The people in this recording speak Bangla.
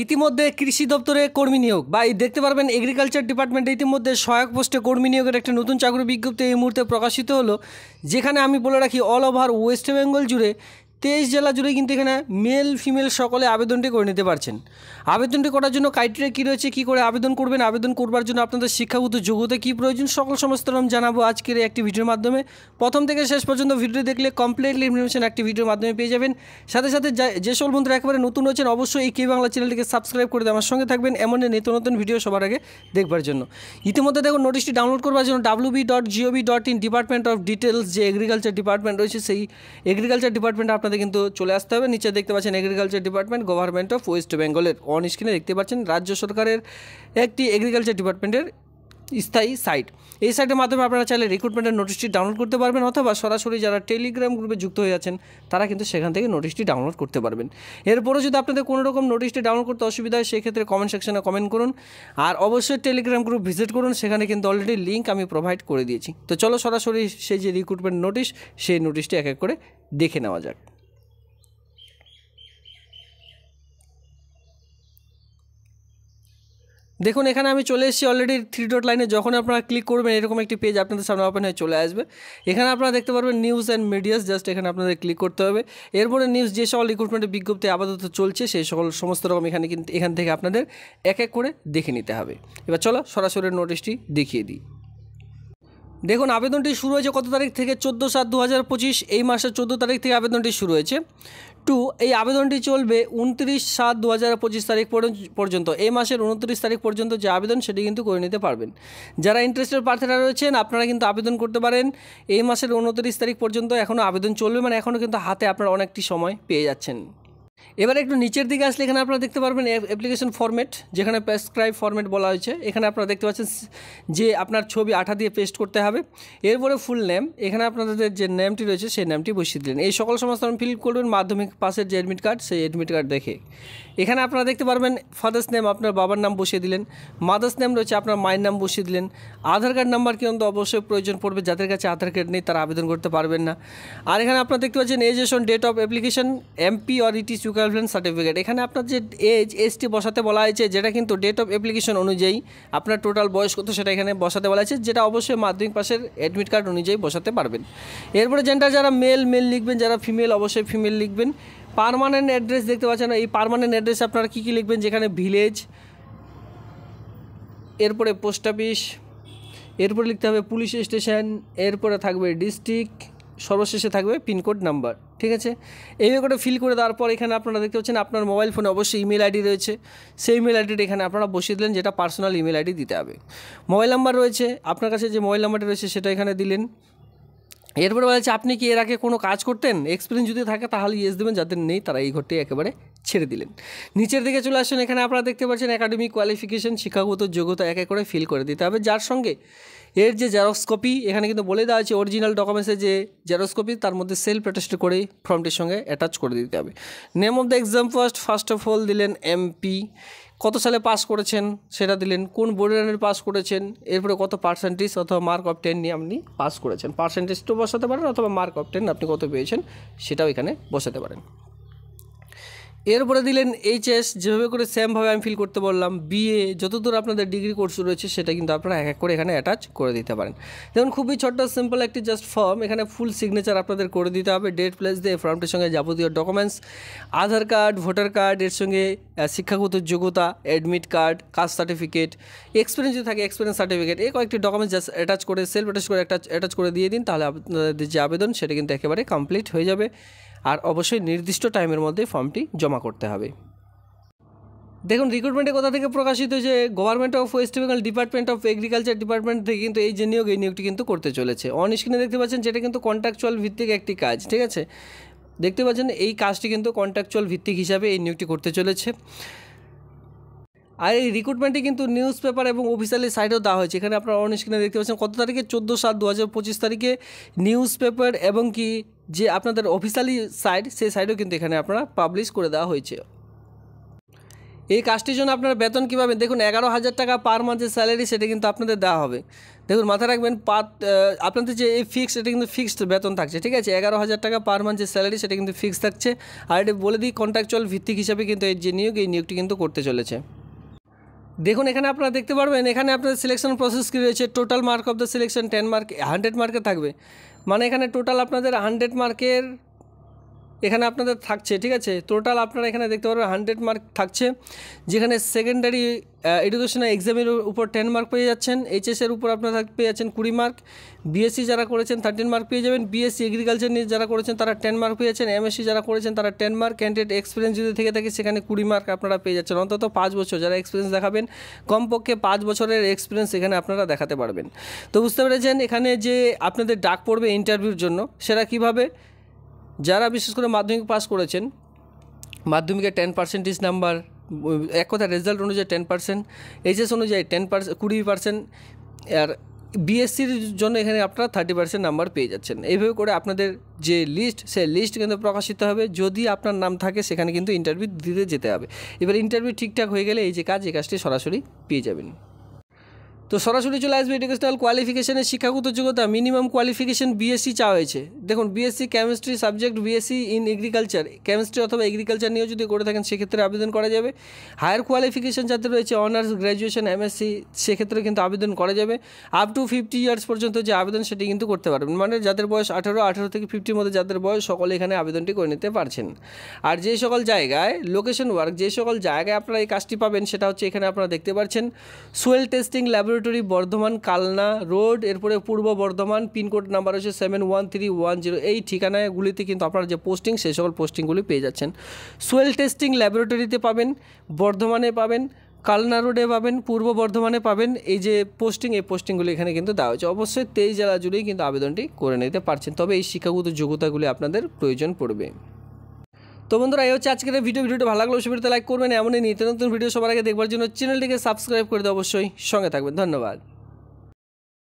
ইতিমধ্যে কৃষি দপ্তরে কর্মী নিয়োগ বা দেখতে পারবেন এগ্রিকালচার ডিপার্টমেন্টে ইতিমধ্যে সহায়ক পোস্টে কর্মী নিয়োগের একটা নতুন চাকরি বিজ্ঞপ্তি এই মুহূর্তে প্রকাশিত হলো, যেখানে আমি বলে রাখি অল ওভার ওয়েস্ট বেঙ্গল জুড়ে 23 জেলা জুড়ে কিন্তু এখানে মেল ফিমেল সকলে আবেদনটি করে নিতে পারছেন। আবেদনটি করার জন্য ক্রাইটেরিয়া কী রয়েছে, কী করে আবেদন করবেন, আবেদন করবার জন্য আপনাদের শিক্ষাগত যোগ্যতা কী প্রয়োজন, সকল সমস্ত নাম জানাবো আজকের একটি ভিডিওর মাধ্যমে। প্রথম থেকে শেষ পর্যন্ত ভিডিও দেখলে কমপ্লিটলি ইনফরমেশন একটি ভিডিওর মাধ্যমে পেয়ে যাবেন। সাথে সাথে যে সকল বন্ধুরা একেবারে নতুন রয়েছেন অবশ্যই এই কে বাংলা চ্যানেলটিকে সাবস্ক্রাইব করে দিয়ে আমার সঙ্গে থাকবেন এমন নিত্য নতুন ভিডিও সবার আগে দেখবার জন্য। ইতিমধ্যে দেখুন নোটিশটি ডাউনলোড করবার জন্য www.gov.in ডিপার্টমেন্ট অফ ডিটেলস যে এগ্রিকালচার ডিপার্টমেন্ট রয়েছে সেই এগ্রিকালচার ডিপার্টমেন্টে আপনাদের কিন্তু চলে আসতে হবে। নিচে দেখতে পাচ্ছেন agriculture department government of West বেঙ্গলের অন স্ক্রিনে দেখতে পাচ্ছেন রাজ্য সরকারের একটি এগ্রিকালচার ডিপার্টমেন্টের স্থায়ী সাইট। এই সাইটের মাধ্যমে আপনারা চাইলে রিক্রুটমেন্টের নোটিশটি ডাউনলোড করতে পারবেন, অথবা সরাসরি যারা টেলিগ্রাম গ্রুপে যুক্ত হয়ে আছেন তারা কিন্তু সেখান থেকে নোটিশটি ডাউনলোড করতে পারবেন। এরপরও যদি আপনাদের কোনো রকম নোটিশটি ডাউনলোড করতে অসুবিধা হয় সেক্ষেত্রে কমেন্ট সেকশনে কমেন্ট করুন, আর অবশ্যই টেলিগ্রাম গ্রুপ ভিজিট করুন, সেখানে কিন্তু অলরেডি লিঙ্ক আমি প্রোভাইড করে দিয়েছি। তো চলো সরাসরি সেই যে রিক্রুটমেন্ট নোটিশ সেই নোটিশটি এক এক করে দেখে নেওয়া যাক। দেখুন এখানে আমি চলে এসেছি অলরেডি 3 ডট লাইনে। যখন আপনারা ক্লিক করবেন এরকম একটি পেজ আপনাদের সামনে ওপেন হয়ে চলে আসবে। এখানে আপনারা দেখতে পারবেন নিউজ অ্যান্ড মিডিয়াস, জাস্ট এখানে আপনাদের ক্লিক করতে হবে। এরপরে নিউজ যে সকল রিক্রুটমেন্টের বিজ্ঞপ্তি আপাতত চলছে সেই সকল সমস্ত রকম এখান থেকে আপনাদের এক এক করে দেখে নিতে হবে। এবার চলো সরাসরি নোটিশটি দেখিয়ে দিই। দেখুন আবেদনটি শুরু হয়েছে কত তারিখ থেকে, 14/7/2025 এই মাসের 14 তারিখ থেকে আবেদনটি শুরু হয়েছে। এই আবেদনটি চলবে 29/7/2025 তারিখ পর্যন্ত। এই মাসের 29 তারিখ পর্যন্ত যে আবেদন সেটি কিন্তু করে নিতে পারবেন। যারা ইন্টারেস্টেড প্রার্থীরা রয়েছেন আপনারা কিন্তু আবেদন করতে পারেন। এই মাসের 29 তারিখ পর্যন্ত এখনও আবেদন চলবে, মানে এখনও কিন্তু হাতে আপনারা অনেকটি সময় পেয়ে যাচ্ছেন। এবার একটু নিচের দিকে আসলে এখানে আপনারা দেখতে পারবেন অ্যাপ্লিকেশন ফরম্যাট, যেখানে প্রেসক্রাইব ফরম্যাট বলা হয়েছে। এখানে আপনারা দেখতে পাচ্ছেন যে আপনার ছবি আঠা দিয়ে পেস্ট করতে হবে। এরপরে ফুল নেম, এখানে আপনাদের যে নেমটি রয়েছে সেই নেমটি বসিয়ে দিলেন। এই সকল সমস্ত ফিল করবেন মাধ্যমিক পাসের যে অ্যাডমিট কার্ড সেই অ্যাডমিট কার্ড দেখে। এখানে আপনারা দেখতে পারবেন ফাদার্স নেম আপনার বাবার নাম বসিয়ে দিলেন, মাদার্স নেম রয়েছে আপনার মায়ের নাম বসিয়ে দিলেন। আধার কার্ড নাম্বার কিন্তু অবশ্যই প্রয়োজন পড়বে, যাদের কাছে আধার কার্ড নেই তারা আবেদন করতে পারবেন না। আর এখানে আপনারা দেখতে পাচ্ছেন age as on date of application MP or ET equivalent certificate. এখানে আপনার যে এজটি বসাতে বলা হয়েছে, যেটা কিন্তু ডেট অফ অ্যাপ্লিকেশন অনুযায়ী আপনার টোটাল বয়স কত সেটা এখানে বসাতে বলা হয়েছে, যেটা অবশ্যই মাধ্যমিক পাসের অ্যাডমিট কার্ড অনুযায়ী বসাতে পারবেন। এরপরে জেন্ডার যারা মেল লিখবেন, যারা ফিমেল অবশ্যই ফিমেল লিখবেন। পার্মানেন্ট অ্যাড্রেস দেখতে পাচ্ছেন, এই পার্মানেন্ট অ্যাড্রেস আপনারা কী লিখবেন, যেখানে ভিলেজ, এরপরে পোস্ট অফিস, এরপরে লিখতে হবে পুলিশ স্টেশন, এরপরে থাকবে ডিস্ট্রিক্ট, সর্বশেষে থাকবে পিনকোড নাম্বার। ঠিক আছে, এইভাবে করে ফিল করে দেওয়ার পর এখানে আপনারা দেখতে পাচ্ছেন আপনার মোবাইল ফোনে অবশ্যই ইমেল আইডি রয়েছে, সেই ইমেল আইডিটা এখানে আপনারা বসিয়ে দিলেন, যেটা পার্সোনাল ইমেল আইডি দিতে হবে। মোবাইল নাম্বার রয়েছে আপনার কাছে, যে মোবাইল নাম্বারটা রয়েছে সেটা এখানে দিলেন। এরপরে বলা যাচ্ছে আপনি কি এর আগে কোনো কাজ করতেন, এক্সপিরিয়েন্স যদি থাকে তাহলে ইয়েস দেবেন, যাদের নেই তারা এই ঘরটি একেবারে ছেড়ে দিলেন। নিচের দিকে চলে আসুন, এখানে আপনারা দেখতে পাচ্ছেন একাডেমিক কোয়ালিফিকেশন, শিক্ষাগত যোগ্যতা এক এক করে ফিল করে দিতে হবে, যার সঙ্গে এর যে জেরক্স কপি এখানে কিন্তু বলে দেওয়া আছে অরিজিনাল ডকুমেন্টসের যে জেরক্স কপি তার মধ্যে সেলফ অ্যাটাস্ট করে ফর্মটির সঙ্গে অ্যাটাচ করে দিতে হবে। Name of the exam first of all দিলেন এমপি, কত সালে পাস করেছেন সেটা দিলেন, কোন বোর্ডের পাস করেছেন, এরপরে কত পার্সেন্টেজ অথবা মার্ক অফ 10 নিয়ে আপনি পাস করেছেন, পার্সেন্টেজটাও বসাতে পারেন, অথবা মার্ক অফ 10 আপনি কত পেয়েছেন সেটাও এখানে বসাতে পারেন। এরপরে দিলেন এইচএস, যেভাবে করে সেমভাবে আমি ফিল করতে বললাম। বিএ, যতদূর আপনাদের ডিগ্রি কোর্স রয়েছে সেটা কিন্তু আপনারা এক এক করে এখানে অ্যাটাচ করে দিতে পারেন। দেখুন খুবই ছোট্ট সিম্পল একটি জাস্ট ফর্ম, এখানে ফুল সিগনেচার আপনাদের করে দিতে হবে, ডেট প্লেস দিয়ে ফর্মটির সঙ্গে যাবতীয় documents, Aadhaar card, voter card, এর সঙ্গে শিক্ষাগত যোগ্যতা, admit card, caste certificate, experience যদি থাকে এক্সপিরিয়েন্স সার্টিফিকেট, এই কয়েকটি ডকুমেন্টস জাস্ট অ্যাটাচ করে সেলফ অ্যাটাচ করে অ্যাটাচ করে দিয়ে দিন, তাহলে আপনাদের যে আবেদন সেটা কিন্তু একেবারে কমপ্লিট হয়ে যাবে। আর অবশ্যই নির্দিষ্ট টাইমের মধ্যে ফর্মটি জমা করতে হবে। দেখুন রিক্রুটমেন্টের কথা থেকে প্রকাশিত যে government of West Bengal department of agriculture department থেকে কিন্তু এই যে নিয়োগ, এই নিয়োগটি কিন্তু করতে চলেছে। অন স্ক্রিনে দেখতে পাচ্ছেন যেটা কিন্তু কন্ট্রাকচুয়াল ভিত্তিক একটি কাজ। ঠিক আছে, দেখতে পাচ্ছেন এই কাজটি কিন্তু কন্ট্রাকচুয়াল ভিত্তিক হিসাবে এই নিয়োগটি করতে চলেছে। আর এই রিক্রুটমেন্টে কিন্তু নিউজ পেপার এবং অফিসিয়ালি সাইটও দেওয়া হয়েছে। এখানে আপনারা অন স্ক্রিনে দেখতে পাচ্ছেন কত তারিখে, 14/7/2025 তারিখে নিউজ পেপার এবং কি যে আপনাদের অফিসিয়ালি সাইট সেই সাইটও কিন্তু এখানে আপনারা পাবলিশ করে দেওয়া হয়েছে। এই কাজটির জন্য আপনারা বেতন কী পাবেন দেখুন, 11,000 টাকা পার মান্থের স্যালারি সেটা কিন্তু আপনাদের দেওয়া হবে। দেখুন মাথায় রাখবেন, আপনাদের যে এই ফিক্সড, এটা কিন্তু ফিক্সড বেতন থাকছে, ঠিক আছে। 11,000 টাকা পার মান্থ যে স্যালারি সেটা কিন্তু ফিক্সড থাকছে। আর এটা বলে দিই, কন্ট্রাকচুয়াল ভিত্তিক হিসাবে কিন্তু এই যে নিয়োগটি কিন্তু করতে চলেছে। দেখুন এখানে আপনারা দেখতে পারবেন, এখানে আপনাদের সিলেকশন প্রসেস কী রয়েছে। Total mark of the selection 10 mark, 100 মার্কের থাকবে। মানে এখানে টোটাল আপনাদের 100 মার্কের এখানে আপনাদের থাকছে, ঠিক আছে। টোটাল আপনারা এখানে দেখতে পারবেন 100 মার্ক থাকছে, যেখানে সেকেন্ডারি এডুকেশনাল এক্সামের উপর 10 মার্ক পেয়ে যাচ্ছেন, এইচএসের উপর আপনারা পেয়ে যাচ্ছেন 20 মার্ক, বিএসসি যারা করেছেন 13 মার্ক পেয়ে যাবেন, বিএসসি এগ্রিকালচার নিয়ে যারা করেছেন তারা 10 মার্ক পেয়ে যাচ্ছেন, এমএসসি যারা করেছেন তারা 10 মার্ক, ক্যান্ডিডেট এক্সপিরিয়েন্স যদি থেকে থাকে সেখানে 20 মার্ক আপনারা পেয়ে যাচ্ছেন। অন্তত 5 বছর যারা এক্সপিরিয়েন্স দেখাবেন, কমপক্ষে 5 বছরের এক্সপিরিয়েন্স এখানে আপনারা দেখাতে পারবেন। তো বুঝতে পেরেছেন এখানে যে আপনাদের ডাক পড়বে ইন্টারভিউর জন্য, সেটা কীভাবে, যারা বিশেষ করে মাধ্যমিক পাস করেছেন, মাধ্যমিকের 10% নাম্বার, এক কথা রেজাল্ট অনুযায়ী 10%, এইচএস অনুযায়ী 20%, আর বিএসসির জন্য এখানে আপনারা 30% নাম্বার পেয়ে যাচ্ছেন। এইভাবে করে আপনাদের যে লিস্ট, সেই লিস্ট কিন্তু প্রকাশিত হবে। যদি আপনার নাম থাকে সেখানে কিন্তু ইন্টারভিউ দিতে যেতে হবে। এবার ইন্টারভিউ ঠিকঠাক হয়ে গেলে এই যে কাজ, এই কাজটি সরাসরি পেয়ে যাবেন। তো সরাসরি চলে আসবে এডুকেশনাল কোয়ালিফিকেশনের শিক্ষাগত যোগ্যতা। মিনিমাম কোয়ালিফিকেশন বিএসসি চাওয়া হয়েছে। দেখুন BSc chemistry subject, BSc in agriculture, chemistry অথবা এগ্রিকালচার নিয়েও যদি করে থাকেন সেক্ষেত্রে আবেদন করা যাবে। হায়ার কোয়ালিফিকেশন যাতে রয়েছে অনার্স, গ্র্যাজুয়েশন, এমএসসি, সেক্ষেত্রে কিন্তু আবেদন করা যাবে। আপ টু 50 ইয়ার্স পর্যন্ত যে আবেদন সেটি কিন্তু করতে পারবেন, মানে যাদের বয়স 18 থেকে 50 মধ্যে যাদের বয়স, সকলে এখানে আবেদনটি করে নিতে পারছেন। আর যে সকল জায়গায় লোকেশন ওয়ার্ক, যে সকল জায়গায় আপনারা এই কাজটি পাবেন সেটা হচ্ছে এখানে আপনারা দেখতে পাচ্ছেন, soil testing laboratory, Bardhaman Kalna road, এরপরে পূর্ব বর্ধমান, পিনকোড নাম্বার হচ্ছে 71310। এই ঠিকানাগুলিতে কিন্তু আপনারা যে পোস্টিং, সেই সকল পোস্টিংগুলি পেয়ে যাচ্ছেন। সোয়েল টেস্টিং ল্যাবরেটরিতে পাবেন, বর্ধমানে পাবেন, কালনা রোডে পাবেন, পূর্ব বর্ধমানে পাবেন। এই যে পোস্টিং, এই পোস্টিংগুলি এখানে কিন্তু দেওয়া হয়েছে। অবশ্যই 23 জেলা জুড়েই কিন্তু আবেদনটি করে নিতে পারছেন, তবে এই শিক্ষাগত যোগ্যতাগুলি আপনাদের প্রয়োজন পড়বে। তো বন্ধুরা, এই হচ্ছে আজকের ভিডিওটা ভালো লাগলে অবশ্যই লাইক করবেন। এমনই নিত্য নতুন ভিডিও সবার আগে দেখবার জন্য চ্যানেলটিকে সাবস্ক্রাইব করে দিয়ে অবশ্যই সঙ্গে থাকবেন। ধন্যবাদ।